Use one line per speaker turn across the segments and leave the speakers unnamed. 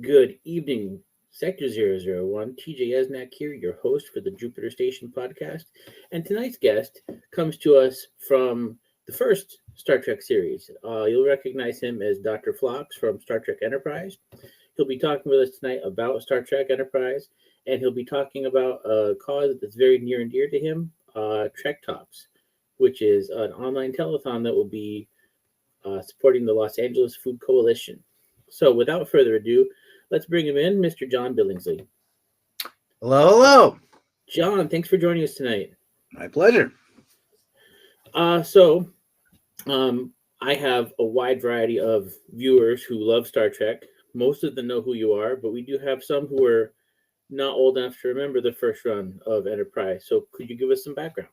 Good evening, Sector 001. TJ Esnak here, your host for the Jupiter Station podcast. And tonight's guest comes to us from the first Star Trek series. You'll recognize him as Dr. Phlox from Star Trek Enterprise. He'll be talking with us tonight about Star Trek Enterprise, and he'll be talking about a cause that's very near and dear to him, TrekTalks, which is an online telethon that will be supporting the Los Angeles Food Coalition. So without further ado, let's bring him in, Mr. John Billingsley.
Hello.
John, thanks for joining us tonight.
My pleasure.
I have a wide variety of viewers who love Star Trek. Most of them know who you are, but we do have some who are not old enough to remember the first run of Enterprise. So could you give us some background?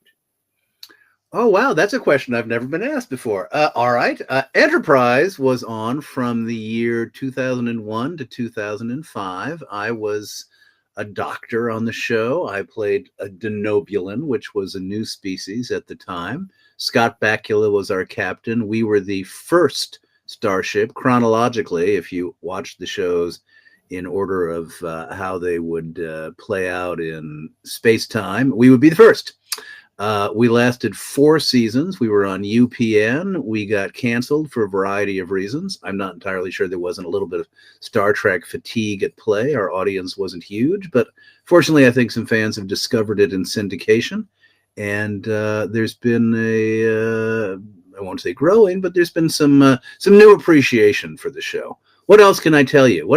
Oh, wow. That's a question I've never been asked before. All right. Enterprise was on from the year 2001 to 2005. I was a doctor on the show. I played a denobulin, which was a new species at the time. Scott Bakula was our captain. We were the first starship chronologically, if you watch the shows in order of how they would play out in space-time. We would be the first. We lasted 4 seasons. We were on UPN. We got canceled for a variety of reasons. I'm not entirely sure. There wasn't a little bit of Star Trek fatigue at play. Our audience wasn't huge, but fortunately, I think some fans have discovered it in syndication. And there's been I won't say growing, but there's been some new appreciation for the show. What else can I tell you?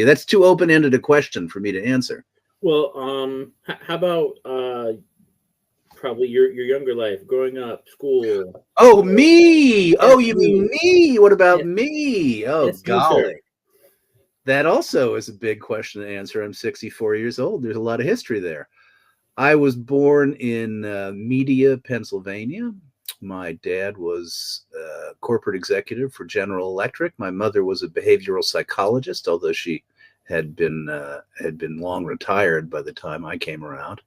That's too open-ended a question for me to answer.
Well, how about probably your younger life, growing up, school.
Oh, me! Oh, you mean me? What about me? Oh, golly. That also is a big question to answer. I'm 64 years old. There's a lot of history there. I was born in Media, Pennsylvania. My dad was a corporate executive for General Electric. My mother was a behavioral psychologist, although she had been long retired by the time I came around.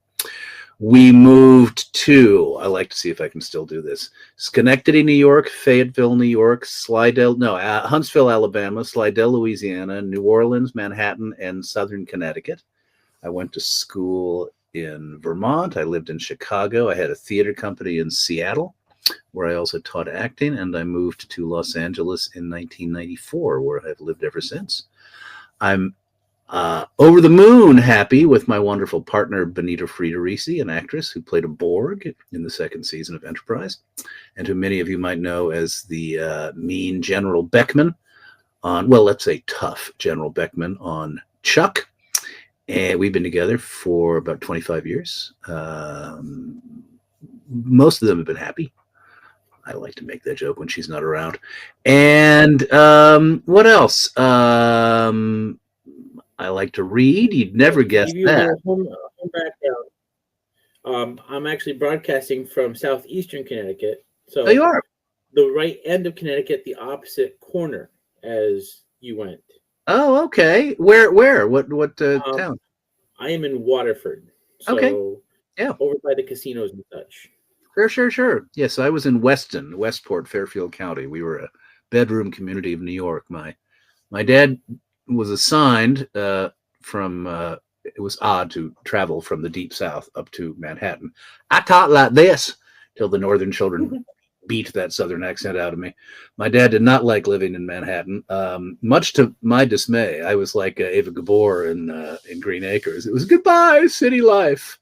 We moved to, I like to see if I can still do this, Schenectady, New York, Fayetteville, New York, Huntsville, Alabama, Slidell, Louisiana, New Orleans, Manhattan, and Southern Connecticut. I went to school in Vermont. I lived in Chicago. I had a theater company in Seattle, where I also taught acting, and I moved to Los Angeles in 1994, where I've lived ever since. I'm over the moon happy with my wonderful partner, Benita Friederici, an actress who played a Borg in the 2nd season of Enterprise, and who many of you might know as the mean General Beckman on, well, let's say tough General Beckman on Chuck. And we've been together for about 25 years. Most of them have been happy. I like to make that joke when she's not around. And what else? I like to read. You'd never guess that.
Home background. I'm actually broadcasting from southeastern Connecticut. So
you are.
The right end of Connecticut, the opposite corner as you went.
Oh, okay. Where? What town?
I am in Waterford. So
okay. Yeah.
Over by the casinos and such.
Sure. Yes, I was in Westport, Fairfield County. We were a bedroom community of New York. My dad was assigned from it was odd to travel from the deep south up to Manhattan. I talk like this till the northern children beat that southern accent out of me. My dad did not like living in Manhattan. Much to my dismay, I was like Ava Gabor in Green Acres. It was goodbye city life.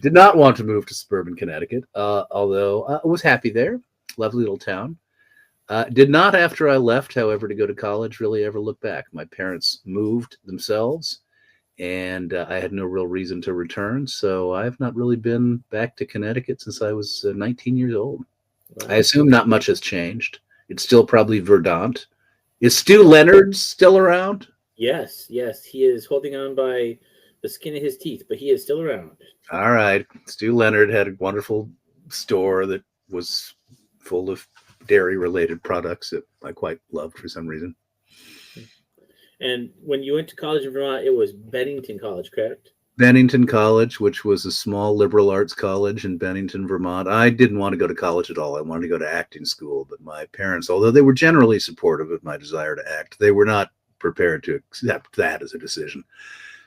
Did not want to move to suburban Connecticut, although I was happy there. Lovely little town. Did not, after I left, however, to go to college, really ever look back. My parents moved themselves, and I had no real reason to return. So I've not really been back to Connecticut since I was 19 years old. Wow. I assume not much has changed. It's still probably Verdant. Is Stu Leonard still around?
Yes. He is holding on by the skin of his teeth, but he is still around.
All right. Stu Leonard had a wonderful store that was full of dairy-related products that I quite loved for some reason.
And when you went to college in Vermont, it was Bennington College, correct?
Bennington College, which was a small liberal arts college in Bennington, Vermont. I didn't want to go to college at all. I wanted to go to acting school, but my parents, although they were generally supportive of my desire to act, they were not prepared to accept that as a decision.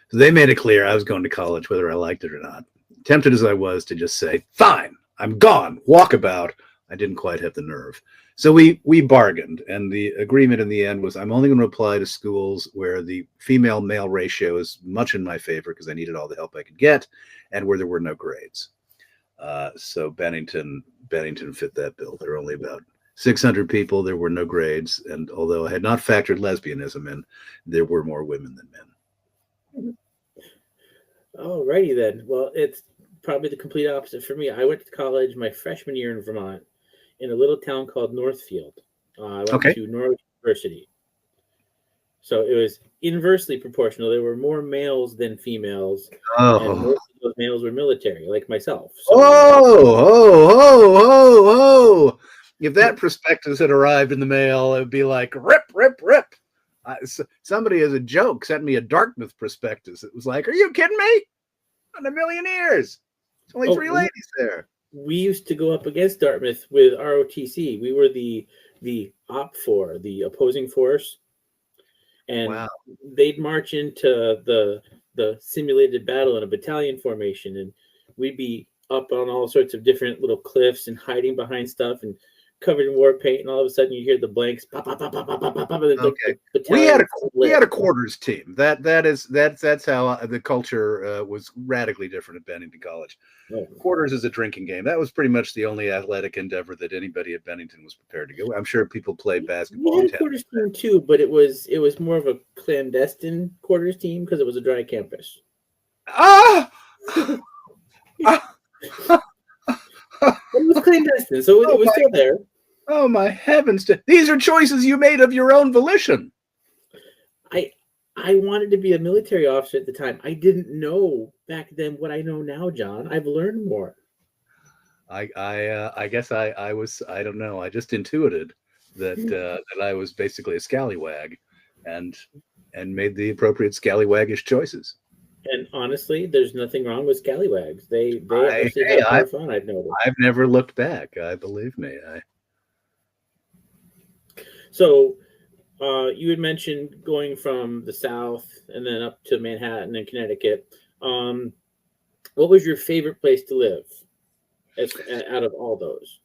So they made it clear I was going to college, whether I liked it or not. Tempted as I was to just say, fine, I'm gone, walkabout, I didn't quite have the nerve. So we bargained, and the agreement in the end was I'm only going to apply to schools where the female-male ratio is much in my favor because I needed all the help I could get, and where there were no grades. So Bennington fit that bill. There were only about 600 people. There were no grades, and although I had not factored lesbianism in, there were more women than men.
Alrighty then. Well, it's probably the complete opposite for me. I went to college my freshman year in Vermont, in a little town called Northfield. I went to Norwich University. So it was inversely proportional. There were more males than females, and most of those males were military, like myself.
So, if that prospectus had arrived in the mail, it would be like, rip, rip, rip. Somebody as a joke sent me a Dartmouth prospectus. It was like, are you kidding me? Not a million years. There's only 3 ladies there.
We used to go up against Dartmouth with ROTC. We were the OPFOR, the opposing force, and they'd march into the simulated battle in a battalion formation, and we'd be up on all sorts of different little cliffs and hiding behind stuff and covered in war paint, and all of a sudden you hear the blanks pop, pop, pop, pop, pop, pop, pop, and
we had a quarters team. That's how the culture was radically different at Bennington College. Quarters is a drinking game. That was pretty much the only athletic endeavor that anybody at Bennington was prepared to go. I'm sure people played basketball.
We had a quarters team too, but it was more of a clandestine quarters team because it was a dry campus. It was clandestine, so it was still there.
Oh my heavens! These are choices you made of your own volition.
I wanted to be a military officer at the time. I didn't know back then what I know now, John. I've learned more.
I guess I was, I don't know. I just intuited that I was basically a scallywag, and made the appropriate scallywaggish choices.
And honestly, there's nothing wrong with scallywags. They actually have fun. I've noticed.
I've never looked back. Believe me.
So, you had mentioned going from the South and then up to Manhattan and Connecticut. What was your favorite place to live out of all those?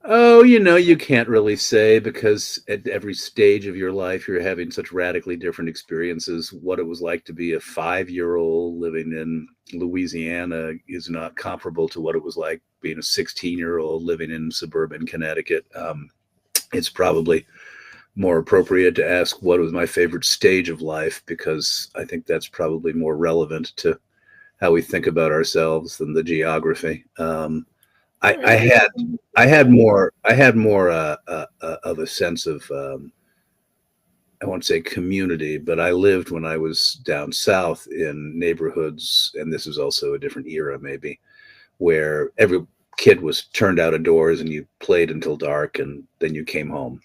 Oh, you can't really say, because at every stage of your life, you're having such radically different experiences. What it was like to be a 5-year-old living in Louisiana is not comparable to what it was like being a 16-year-old living in suburban Connecticut. It's probably more appropriate to ask what was my favorite stage of life, because I think that's probably more relevant to how we think about ourselves than the geography. I had more of a sense of I won't say community, but I lived when I was down south in neighborhoods, and this is also a different era maybe, where every kid was turned out of doors and you played until dark and then you came home.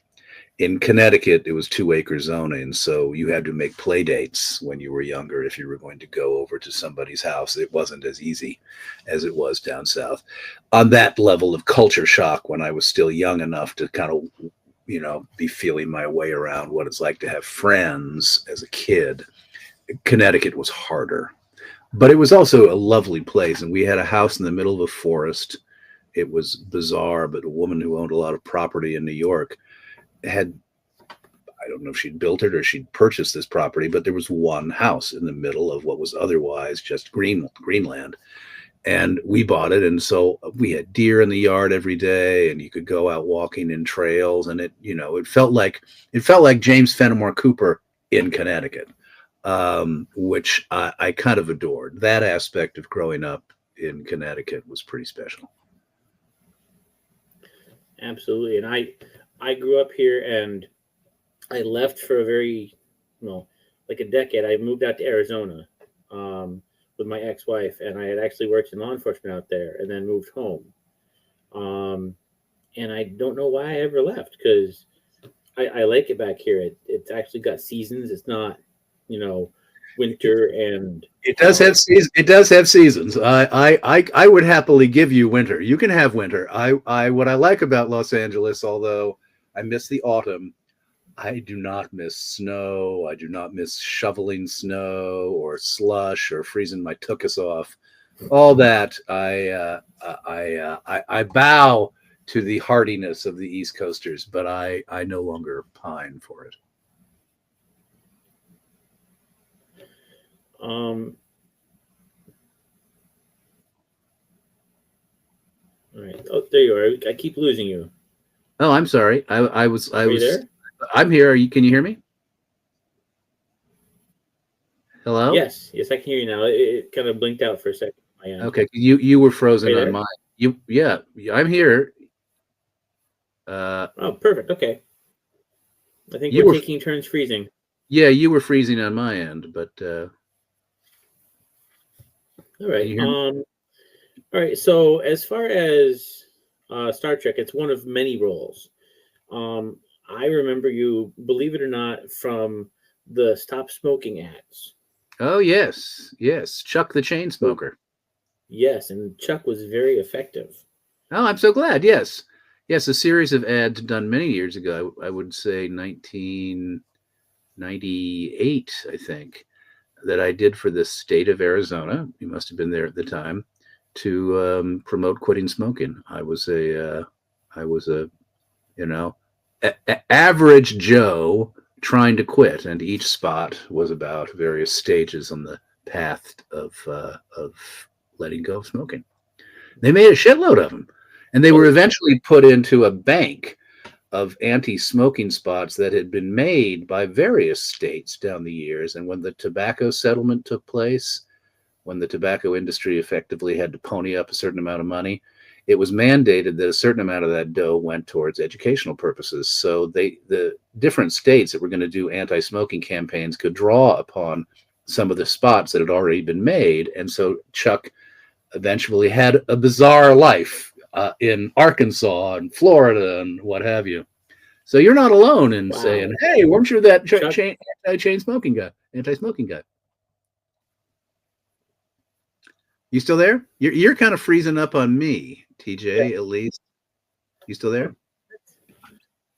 In Connecticut, it was 2-acre zoning, so you had to make play dates when you were younger if you were going to go over to somebody's house. It wasn't as easy as it was down south. On that level of culture shock, when I was still young enough to kind of, be feeling my way around what it's like to have friends as a kid, Connecticut was harder. But it was also a lovely place, and we had a house in the middle of a forest. It was bizarre, but a woman who owned a lot of property in New York had, I don't know if she'd built it or she'd purchased this property, but there was one house in the middle of what was otherwise just greenland. And we bought it. And so we had deer in the yard every day, and you could go out walking in trails. And it felt like James Fenimore Cooper in Connecticut, which I kind of adored. That aspect of growing up in Connecticut was pretty special.
Absolutely. And I grew up here, and I left for a very, like a decade. I moved out to Arizona with my ex-wife, and I had actually worked in law enforcement out there and then moved home. And I don't know why I ever left, because I like it back here. It's actually got seasons. It's not, winter, and
it does have seasons. It does have seasons. I would happily give you winter. You can have winter. What I like about Los Angeles, although I miss the autumn, I do not miss snow. I do not miss shoveling snow or slush or freezing my tuchus off. All that I bow to the hardiness of the East Coasters, but I no longer pine for it.
All right. Oh, there you are. I keep losing you.
Oh, I'm sorry. I was
there?
I'm here. Can you hear me? Hello?
Yes, I can hear you now. It kind of blinked out for a second.
Okay, you were frozen on mine. Yeah, I'm here.
Oh, perfect. Okay. I think we're taking turns freezing.
Yeah, you were freezing on my end, but
all right. All right. So as far as Star Trek, it's one of many roles. I remember you, believe it or not, from the Stop Smoking ads.
Oh yes, Chuck the Chain Smoker.
Yes, and Chuck was very effective.
Oh, I'm so glad. Yes, a series of ads done many years ago. I would say 1998, I think, that I did for the state of Arizona. You must have been there at the time to promote quitting smoking. I was a average Joe trying to quit, and each spot was about various stages on the path of letting go of smoking. They made a shitload of them, and they were eventually put into a bank of anti-smoking spots that had been made by various states down the years. And when the tobacco settlement took place, when the tobacco industry effectively had to pony up a certain amount of money, it was mandated that a certain amount of that dough went towards educational purposes. So the different states that were going to do anti-smoking campaigns could draw upon some of the spots that had already been made. And so Chuck eventually had a bizarre life in Arkansas and Florida and what have you. So you're not alone in saying, hey, weren't you that anti-smoking guy? You still there? You're kind of freezing up on me, TJ, at least. You still there?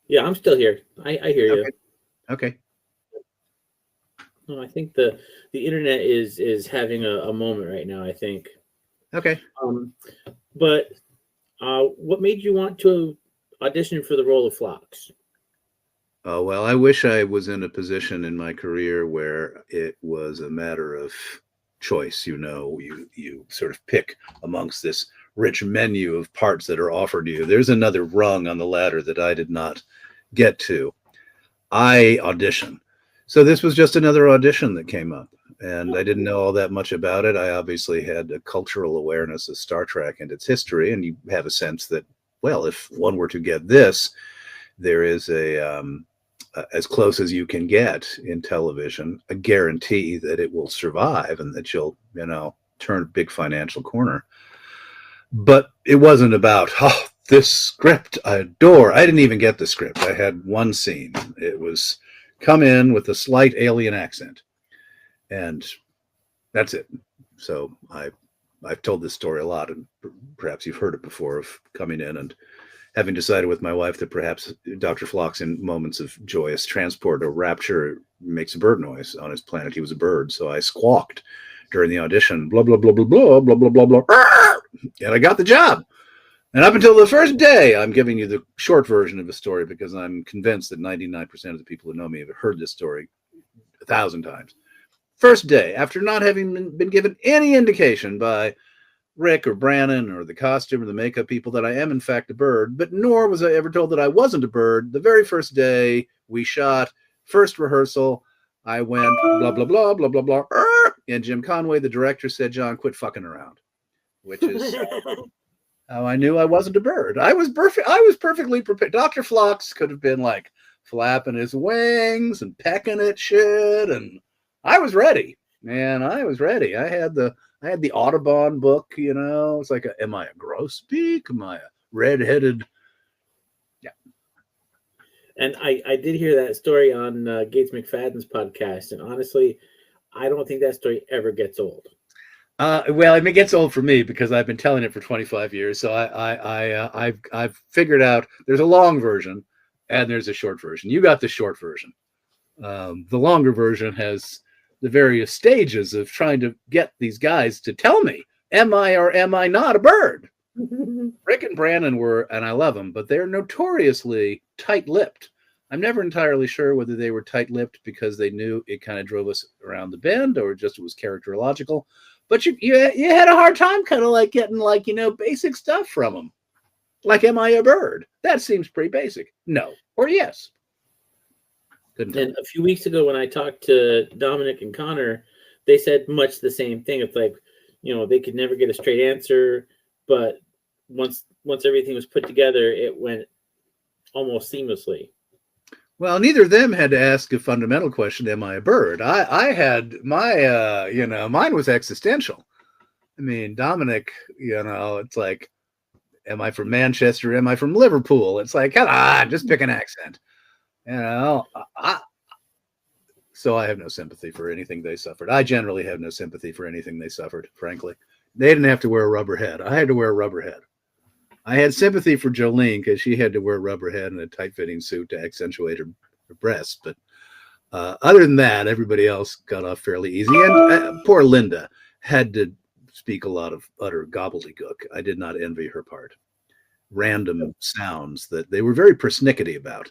Yeah, I'm still here. I hear you.
Okay.
No, I think the internet is having a moment right now, I think.
Okay.
But what made you want to audition for the role of Phlox?
Oh, well, I wish I was in a position in my career where it was a matter of choice. You sort of pick amongst this rich menu of parts that are offered to you. There's another rung on the ladder that I did not get to. I audition. So this was just another audition that came up, and I didn't know all that much about it. I obviously had a cultural awareness of Star Trek and its history, and you have a sense that, well, if one were to get this, there is as close as you can get in television, a guarantee that it will survive and that you'll, turn a big financial corner. But it wasn't about, this script I adore. I didn't even get the script. I had one scene. It was come in with a slight alien accent, and that's it. So I've told this story a lot, and perhaps you've heard it before, of coming in and having decided with my wife that perhaps Dr. Phlox, in moments of joyous transport or rapture, makes a bird noise. On his planet, he was a bird. So I squawked during the audition, blah, blah, blah, blah, blah, blah, blah, blah, blah, and I got the job. And up until the first day, I'm giving you the short version of the story because I'm convinced that 99% of the people who know me have heard this story 1,000 times. First day, after not having been given any indication by Rick or Brannon or the costume or the makeup people that I am in fact a bird, but nor was I ever told that I wasn't a bird. The very first day we shot, first rehearsal, I went blah, blah, blah, blah, blah, blah, and Jim Conway, the director, said, John, quit fucking around, which is how I knew I wasn't a bird. I was perfectly prepared. Dr. Phlox could have been like flapping his wings and pecking at shit, and I was ready, man. I was ready. I had the Audubon book, It's like, am I a grosbeak? Am I a redheaded? Yeah.
And I did hear that story on Gates McFadden's podcast, and honestly, I don't think that story ever gets old.
Well, it gets old for me because I've been telling it for 25 years. So I've figured out there's a long version, and there's a short version. You got the short version. The longer version has the various stages of trying to get these guys to tell me, am I or am I not a bird? Rick and Brandon were, and I love them, but they're notoriously tight-lipped. I'm never entirely sure whether they were tight-lipped because they knew it kind of drove us around the bend or just it was characterological. But you had a hard time kind of like getting like, basic stuff from them. Like, am I a bird? That seems pretty basic. No or yes.
And a few weeks ago when I talked to Dominic and Connor, they said much the same thing. It's like, they could never get a straight answer, but once everything was put together, it went almost seamlessly.
Well, neither of them had to ask a fundamental question, am I a bird? I had my, mine was existential. I mean, Dominic, it's like, am I from Manchester? Am I from Liverpool? It's like, come on, just pick an accent. So I have no sympathy for anything they suffered. I generally have no sympathy for anything they suffered, frankly. They didn't have to wear a rubber head. I had to wear a rubber head. I had sympathy for Jolene because she had to wear a rubber head and a tight-fitting suit to accentuate her breasts. But other than that, everybody else got off fairly easy. And poor Linda had to speak a lot of utter gobbledygook. I did not envy her part. Random sounds that they were very persnickety about.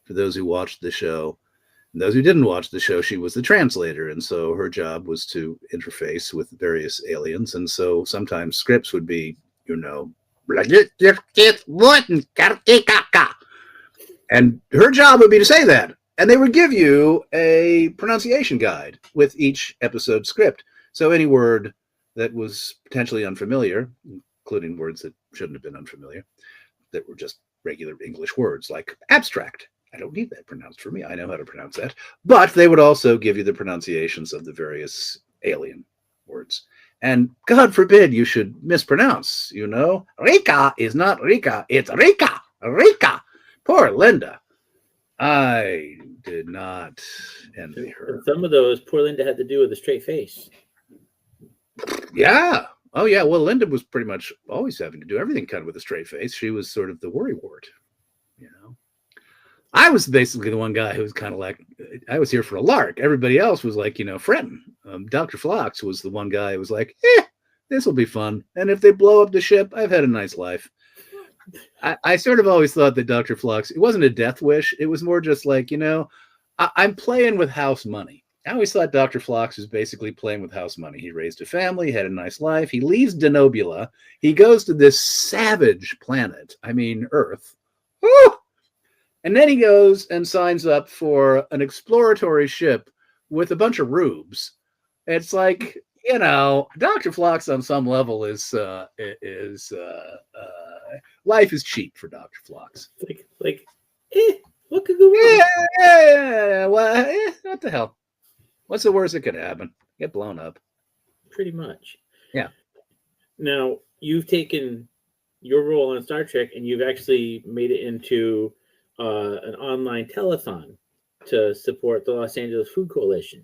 For those who watched the show, and those who didn't watch the show, she was the translator. And so her job was to interface with various aliens. And so sometimes scripts would be, and her job would be to say that. And they would give you a pronunciation guide with each episode script. So any word that was potentially unfamiliar, including words that shouldn't have been unfamiliar, that were just regular English words like abstract. I don't need that pronounced for me. I know how to pronounce that. But they would also give you the pronunciations of the various alien words. And God forbid you should mispronounce, Rika is not Rika, it's Rika, Rika. Poor Linda. I did not envy her.
Some of those, poor Linda had to do with a straight face.
Yeah. Oh, yeah. Well, Linda was pretty much always having to do everything kind of with a straight face. She was sort of the worrywart, I was basically the one guy who was kind of like, I was here for a lark. Everybody else was like, fretting. Dr. Phlox was the one guy who was like, this will be fun. And if they blow up the ship, I've had a nice life. I sort of always thought that Dr. Phlox, it wasn't a death wish. It was more just like, I'm playing with house money. I always thought Dr. Phlox was basically playing with house money. He raised a family, had a nice life. He leaves Denobula. He goes to this savage planet. I mean, Earth. Woo! And then he goes and signs up for an exploratory ship with a bunch of rubes. It's like, Dr. Phlox on some level is life is cheap for Dr. Phlox.
What could go wrong?
Yeah. Well, what the hell? What's the worst that could happen? Get blown up.
Pretty much.
Yeah.
Now, you've taken your role on Star Trek and you've actually made it into an online telethon to support the Los Angeles Food Coalition.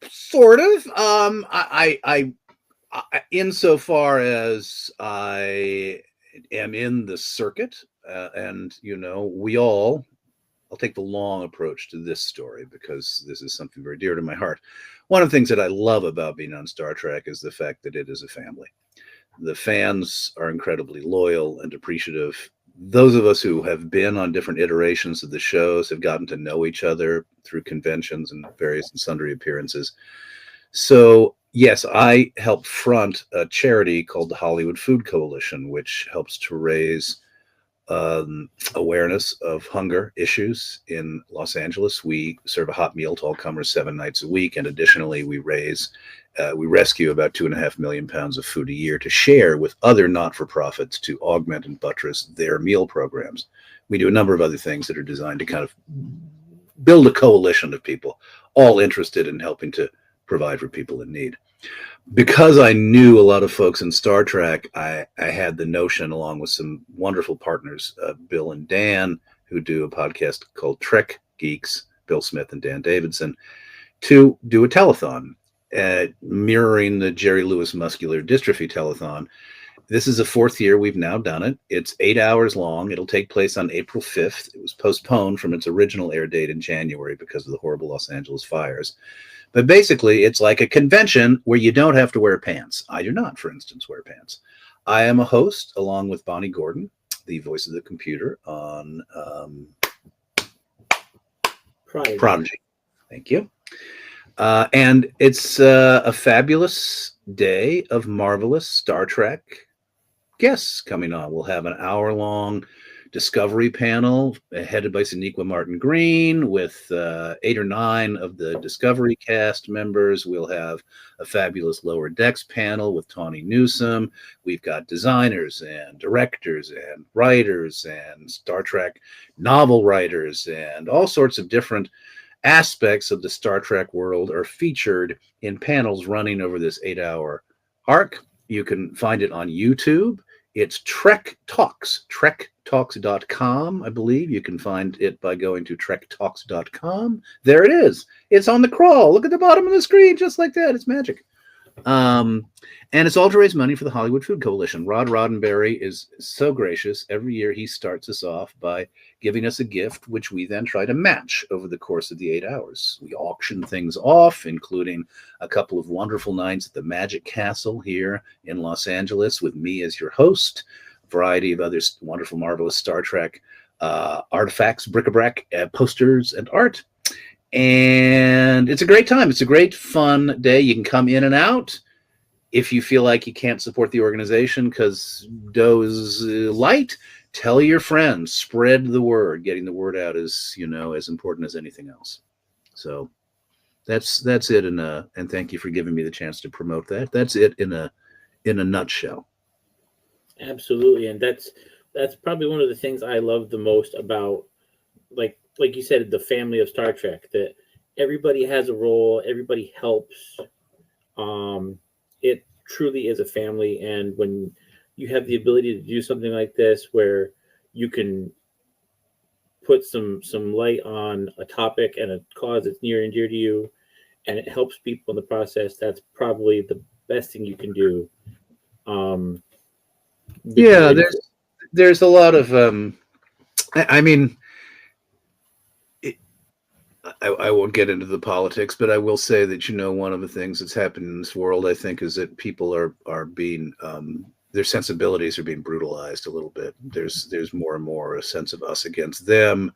Sort of. I insofar as I am in the circuit, and I'll take the long approach to this story because this is something very dear to my heart. One of the things that I love about being on Star Trek is the fact that it is a family. The fans are incredibly loyal and appreciative. Those of us who have been on different iterations of the shows have gotten to know each other through conventions and various and sundry appearances. So, yes, I help front a charity called the Hollywood Food Coalition, which helps to raise awareness of hunger issues in Los Angeles. We serve a hot meal to all comers 7 nights a week. And additionally, we rescue about 2.5 million pounds of food a year to share with other not-for-profits to augment and buttress their meal programs. We do a number of other things that are designed to kind of build a coalition of people, all interested in helping to provide for people in need. Because I knew a lot of folks in Star Trek, I had the notion, along with some wonderful partners, Bill and Dan, who do a podcast called Trek Geeks, Bill Smith and Dan Davidson, to do a telethon, mirroring the Jerry Lewis Muscular Dystrophy telethon. This is the fourth year we've now done it. It's 8 hours long. It'll take place on April 5th. It was postponed from its original air date in January because of the horrible Los Angeles fires. But basically, it's like a convention where you don't have to wear pants. I do not, for instance, wear pants. I am a host along with Bonnie Gordon, the voice of the computer on Prodigy. Thank you. And it's a fabulous day of marvelous Star Trek guests coming on. We'll have an hour-long discovery panel headed by Sonequa Martin Green with 8 or 9 of the Discovery cast members. We'll have a fabulous Lower Decks panel with Tawny Newsome. We've got designers and directors and writers and Star Trek novel writers, and all sorts of different aspects of the Star Trek world are featured in panels running over this 8-hour arc. You can find it on YouTube. It's TrekTalks, TrekTalks.com, I believe. You can find it by going to TrekTalks.com. There it is. It's on the crawl. Look at the bottom of the screen, just like that. It's magic. And it's all to raise money for the Hollywood Food Coalition. Rod Roddenberry is so gracious. Every year he starts us off by giving us a gift, which we then try to match over the course of the 8 hours. We auction things off, including a couple of wonderful nights at the Magic Castle here in Los Angeles with me as your host, a variety of other wonderful, marvelous Star Trek artifacts, bric-a-brac, posters, and art. And it's a great time. It's a great, fun day. You can come in and out. If you feel like you can't support the organization because dough is light, tell your friends, spread the word. Getting the word out is, as important as anything else. So that's it. And thank you for giving me the chance to promote that. That's it in a nutshell.
Absolutely. And that's probably one of the things I love the most about, like you said, the family of Star Trek, that everybody has a role, everybody helps. It truly is a family. And when you have the ability to do something like this, where you can put some light on a topic and a cause that's near and dear to you, and it helps people in the process, that's probably the best thing you can do.
Yeah, there's a lot of I mean, I won't get into the politics, but I will say that, one of the things that's happened in this world, I think, is that people are being, their sensibilities are being brutalized a little bit. There's more and more a sense of us against them,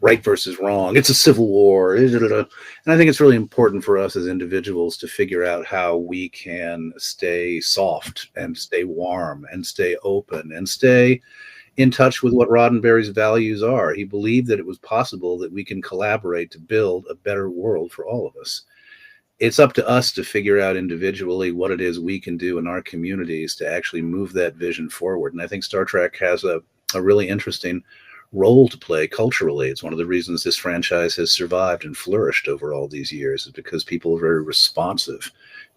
right versus wrong. It's a civil war. And I think it's really important for us as individuals to figure out how we can stay soft and stay warm and stay open and stay in touch with what Roddenberry's values are. He believed that it was possible that we can collaborate to build a better world for all of us. It's up to us to figure out individually what it is we can do in our communities to actually move that vision forward. And I think Star Trek has a really interesting role to play culturally. It's one of the reasons this franchise has survived and flourished over all these years, is because people are very responsive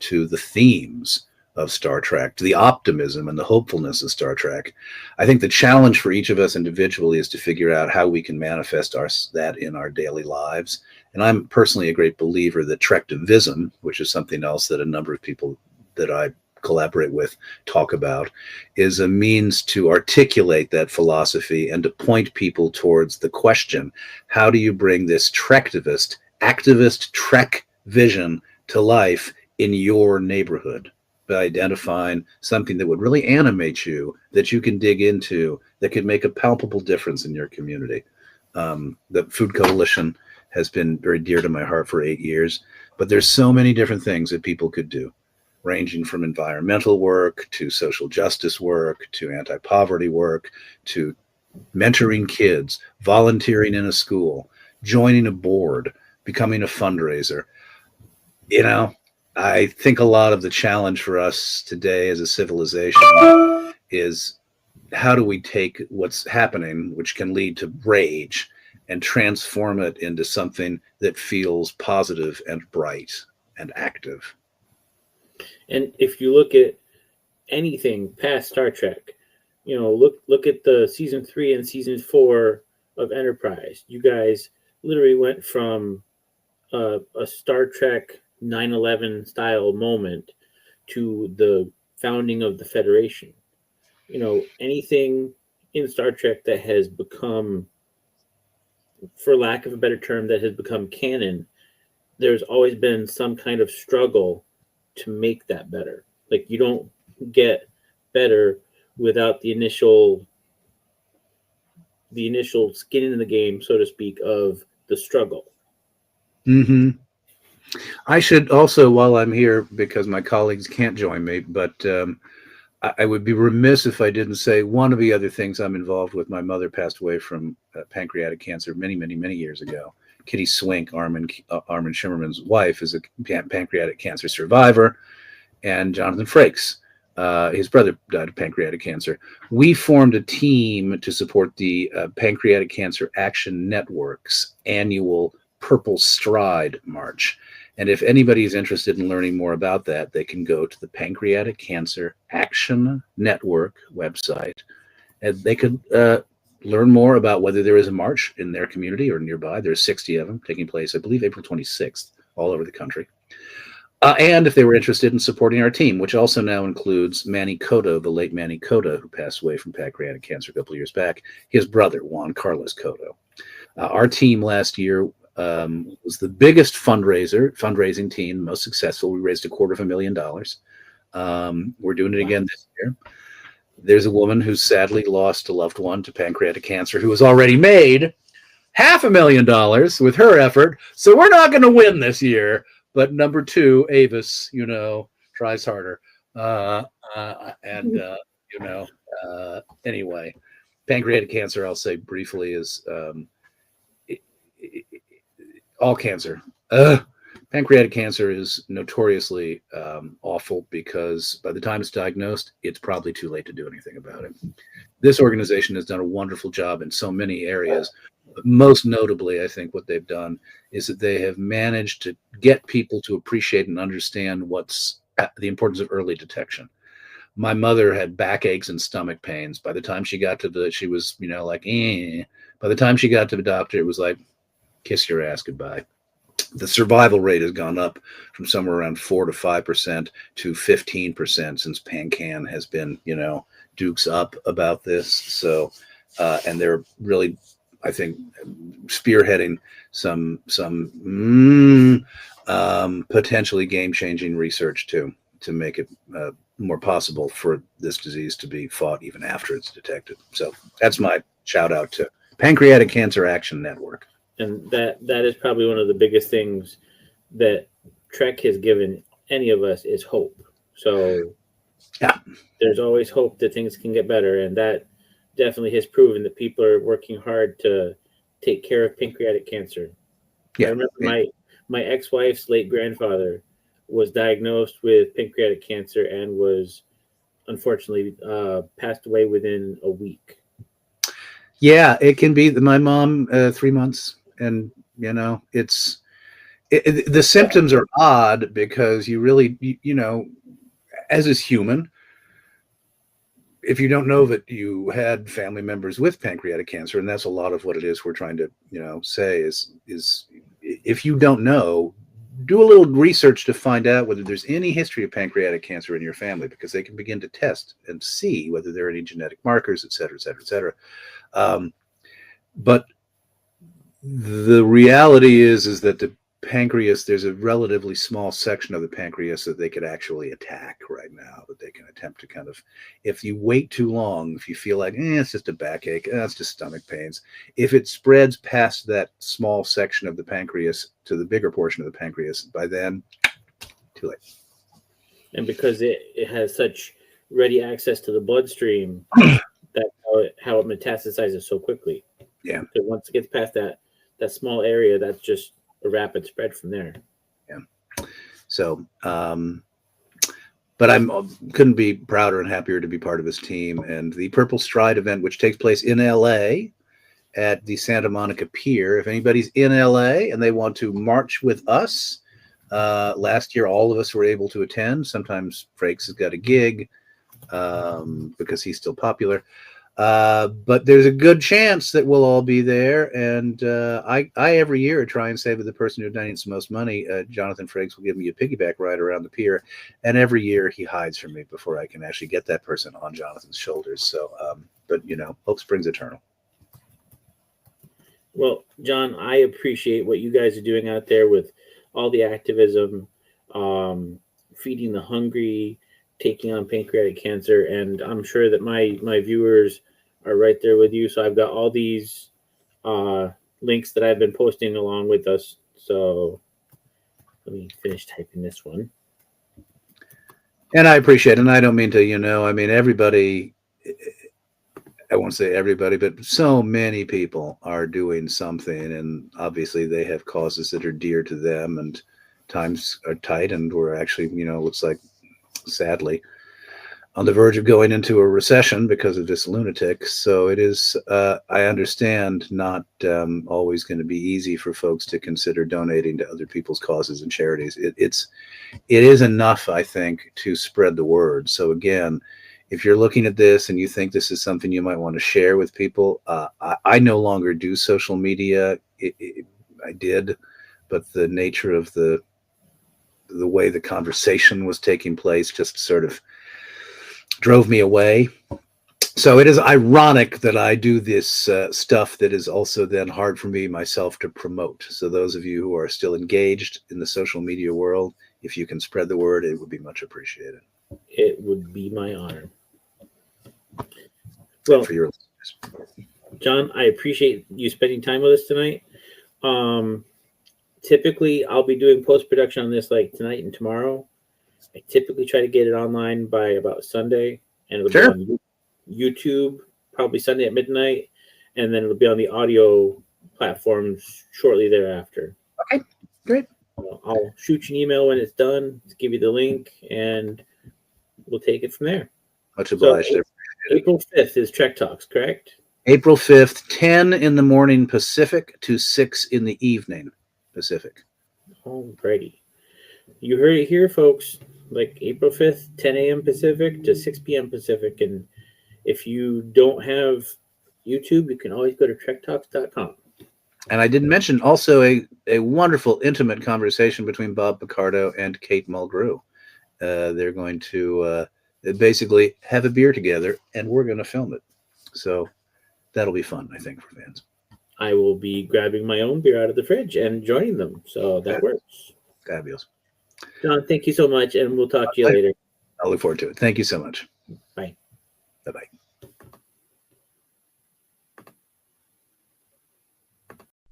to the themes of Star Trek, to the optimism and the hopefulness of Star Trek. I think the challenge for each of us individually is to figure out how we can manifest that in our daily lives. And I'm personally a great believer that Trektivism, which is something else that a number of people that I collaborate with talk about, is a means to articulate that philosophy and to point people towards the question: how do you bring this Trektivist, activist Trek vision to life in your neighborhood? By identifying something that would really animate you, that you can dig into, that could make a palpable difference in your community. The Food Coalition has been very dear to my heart for 8 years, but there's so many different things that people could do, ranging from environmental work to social justice work to anti-poverty work to mentoring kids, volunteering in a school, joining a board, becoming a fundraiser. I think a lot of the challenge for us today as a civilization is, how do we take what's happening, which can lead to rage, and transform it into something that feels positive and bright and active?
And if you look at anything past Star Trek, look at the season 3 and season 4 of Enterprise. You guys literally went from a Star Trek 9/11 style moment to the founding of the Federation. anything in Star Trek that has become, for lack of a better term, that has become canon, there's always been some kind of struggle to make that better. Like, you don't get better without the initial skin in the game, so to speak, of the struggle.
Mm-hmm. I should also, while I'm here, because my colleagues can't join me, but I would be remiss if I didn't say one of the other things I'm involved with. My mother passed away from pancreatic cancer many, many, many years ago. Kitty Swink, Armin Shimmerman's wife, is a pancreatic cancer survivor, and Jonathan Frakes, his brother, died of pancreatic cancer. We formed a team to support the Pancreatic Cancer Action Network's annual Purple Stride March. And if anybody is interested in learning more about that, they can go to the Pancreatic Cancer Action Network website, and they could learn more about whether there is a march in their community or nearby. There's 60 of them taking place, I believe, April 26th, all over the country. And if they were interested in supporting our team, which also now includes Manny Cotto, the late Manny Cotto, who passed away from pancreatic cancer a couple of years back, his brother, Juan Carlos Cotto. Our team last year was the biggest fundraising team, most successful. We raised $250,000. We're doing it again this year. There's a woman who sadly lost a loved one to pancreatic cancer who has already made $500,000 with her effort. So we're not going to win this year. But number 2, Avis, tries harder. Anyway, pancreatic cancer, I'll say briefly, is all cancer. Pancreatic cancer is notoriously awful because by the time it's diagnosed, it's probably too late to do anything about it. This organization has done a wonderful job in so many areas. But most notably, I think what they've done is that they have managed to get people to appreciate and understand what's the importance of early detection. My mother had backaches and stomach pains. By the time she got to she was, like, eh. By the time she got to the doctor, it was like, kiss your ass goodbye. The survival rate has gone up from somewhere around 4 to 5% to 15% since PanCan has been, dukes up about this. So, and they're really, I think, spearheading some potentially game-changing research to make it more possible for this disease to be fought even after it's detected. So that's my shout out to Pancreatic Cancer Action Network.
And that is probably one of the biggest things that Trek has given any of us is hope. So
yeah,
there's always hope that things can get better, and that definitely has proven that people are working hard to take care of pancreatic cancer. Yeah, I remember my ex-wife's late grandfather was diagnosed with pancreatic cancer and was unfortunately passed away within a week.
Yeah, it can be. My mom, 3 months. And, the symptoms are odd because you really, as is human, if you don't know that you had family members with pancreatic cancer, and that's a lot of what it is we're trying to, say is if you don't know, do a little research to find out whether there's any history of pancreatic cancer in your family, because they can begin to test and see whether there are any genetic markers, et cetera, et cetera, et cetera. But the reality is that the pancreas, there's a relatively small section of the pancreas that they could actually attack right now, that they can attempt to kind of, if you wait too long, if you feel like, it's just a backache, it's just stomach pains, if it spreads past that small section of the pancreas to the bigger portion of the pancreas, by then, too late.
And because it has such ready access to the bloodstream, that's how it metastasizes so quickly.
Yeah.
So once it gets past that small area, that's just a rapid spread from there.
Yeah. So, but I couldn't be prouder and happier to be part of this team. And the Purple Stride event, which takes place in LA at the Santa Monica Pier. If anybody's in LA and they want to march with us, last year all of us were able to attend. Sometimes Frakes has got a gig because he's still popular. But there's a good chance that we'll all be there. And I every year try and say with the person who donates the most money, Jonathan Frakes will give me a piggyback ride around the pier. And every year he hides from me before I can actually get that person on Jonathan's shoulders. So, but hope springs eternal.
Well, John, I appreciate what you guys are doing out there with all the activism, feeding the hungry, taking on pancreatic cancer, and I'm sure that my viewers are right there with you. So I've got all these links that I've been posting along with us. So let me finish typing this one.
And I appreciate it. And I don't mean to, I mean, everybody, I won't say everybody, but so many people are doing something. And obviously they have causes that are dear to them, and times are tight. And we're actually, looks like, sadly, on the verge of going into a recession because of this lunatic. So it is, I understand, not always going to be easy for folks to consider donating to other people's causes and charities. It is enough, I think, to spread the word. So again, if you're looking at this and you think this is something you might want to share with people, I no longer do social media. I did, but the nature of the way the conversation was taking place just sort of drove me away. So it is ironic that I do this stuff that is also then hard for me myself to promote. So those of you who are still engaged in the social media world, if you can spread the word, it would be much appreciated.
It would be my honor. Well, for your listeners. John, I appreciate you spending time with us tonight. Typically, I'll be doing post-production on this like tonight and tomorrow. I typically try to get it online by about Sunday, and it'll be on YouTube probably Sunday at midnight, and then it'll be on the audio platforms shortly thereafter.
Okay, great.
I'll shoot you an email when it's done to give you the link, and we'll take it from there.
Much obliged.
So, April 5th is Trek Talks, correct?
April 5th, 10 in the morning Pacific to 6 in the evening Pacific.
Alrighty. You heard it here, folks. Like April 5th, 10 a.m. Pacific to 6 p.m. Pacific. And if you don't have YouTube, you can always go to TrekTalks.com.
And I didn't mention also a wonderful, intimate conversation between Bob Picardo and Kate Mulgrew. They're going to basically have a beer together, and we're going to film it. So that'll be fun, I think, for fans.
I will be grabbing my own beer out of the fridge and joining them. So that works.
Fabulous.
John, thank you so much, and we'll talk to you later.
I look forward to it. Thank you so much.
Bye.
Bye-bye.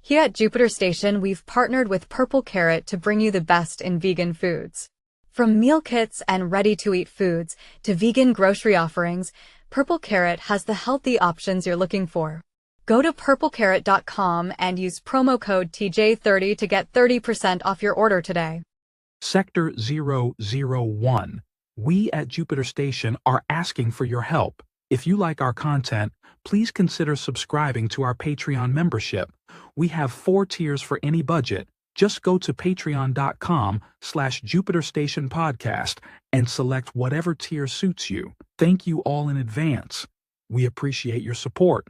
Here at Jupiter Station, we've partnered with Purple Carrot to bring you the best in vegan foods. From meal kits and ready-to-eat foods to vegan grocery offerings, Purple Carrot has the healthy options you're looking for. Go to purplecarrot.com and use promo code TJ30 to get 30% off your order today.
Sector 001. We at Jupiter Station are asking for your help. If you like our content, please consider subscribing to our Patreon membership. We have 4 tiers for any budget. Just go to patreon.com/Jupiter Station Podcast and select whatever tier suits you. Thank you all in advance. We appreciate your support.